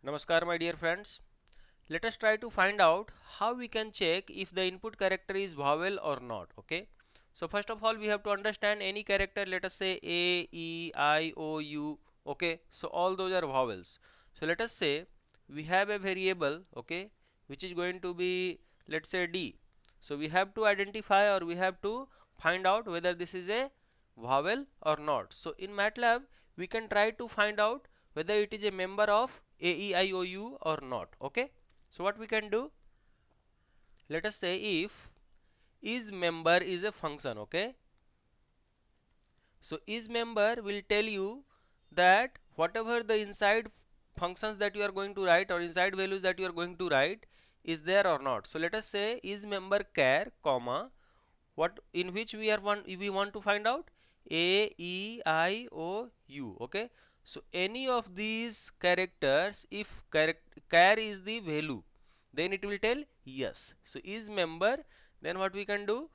Namaskar my dear friends. Let us try to find out how we can check if the input character is vowel or not. Okay. So first of all we have to understand any character, let us say A, E, I, O, U. Okay. So all those are vowels. So let us say we have a variable, okay, which is going to be, let's say, D. So we have to identify or we have to find out whether this is a vowel or not. So in MATLAB we can try to find out whether it is a member of A, E, I, O, U or not. Okay. So what we can do, let us say if is member is a function. Okay. So is member will tell you that whatever the inside functions that you are going to write or inside values that you are going to write is there or not. So let us say is member char comma what in which we want to find out A, E, I, O, U. Okay. So any of these characters, if char is the value, then it will tell yes. So is member, then what we can do,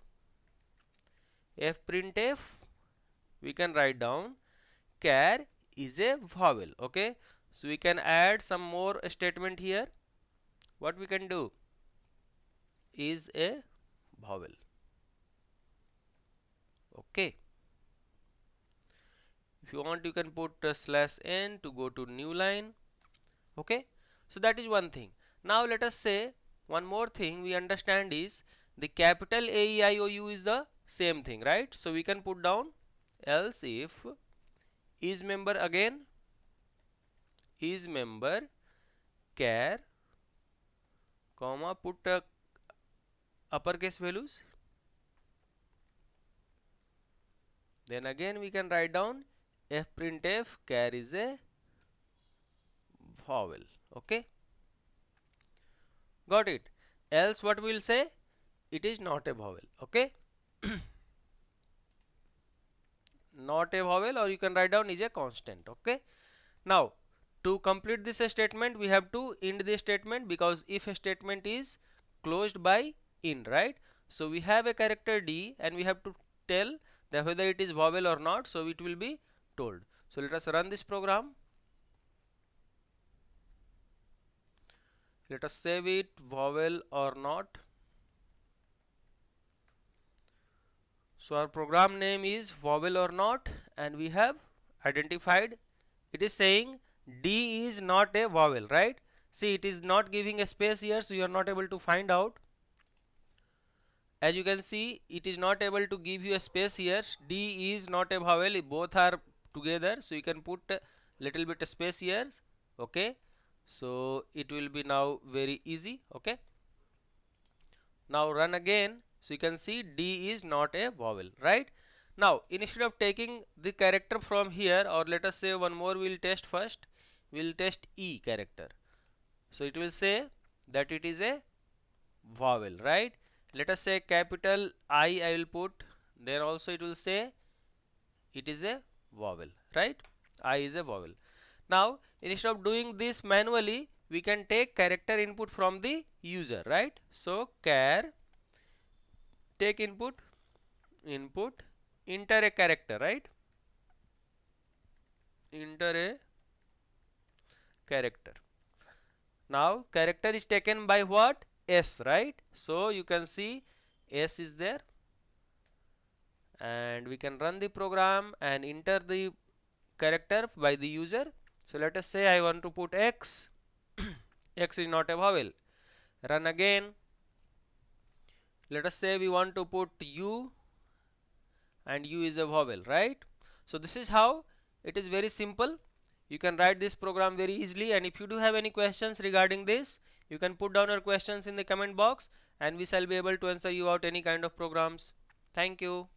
fprintf, we can write down char is a vowel. Okay. So we can add some more statement here. What we can do, is a vowel. Okay. If you want you can put slash n to go to new line. Okay. So that is one thing. Now let us say one more thing we understand is the capital A, E, I, O, U is the same thing, right? So we can put down else if is member, again is member char comma put uppercase values, then again we can write down fprintf char is a vowel. Okay. Got it? Else what we will say, it is not a vowel. Okay. Not a vowel, or you can write down is a constant. Okay. Now to complete this statement we have to end the statement, because if a statement is closed by in, right? So we have a character D and we have to tell that whether it is vowel or not, so it will be told. So let us run this program. Let us save it, vowel or not. So our program name is vowel or not, and we have identified, it is saying D is not a vowel, right? See, it is not giving a space here, so you are not able to find out. As you can see, it is not able to give you a space here. D is not a vowel, both are together, so you can put a little bit of space here. Okay. So it will be now very easy. Okay. Now run again. So you can see D is not a vowel, right? Now instead of taking the character from here, or let us say one more we'll test first, we'll test E character. So it will say that it is a vowel, right? Let us say capital I will put, there also it will say it is a vowel, right? I is a vowel. Now instead of doing this manually, we can take character input from the user, right? So char take input, enter a character, right? Enter a character. Now character is taken by what? S, right? So you can see S is there, and we can run the program and enter the character by the user. So let us say I want to put X. X is not a vowel. Run again. Let us say we want to put U, and U is a vowel, right? So this is how it is, very simple. You can write this program very easily, and if you do have any questions regarding this, you can put down your questions in the comment box and we shall be able to answer you out any kind of programs. Thank you.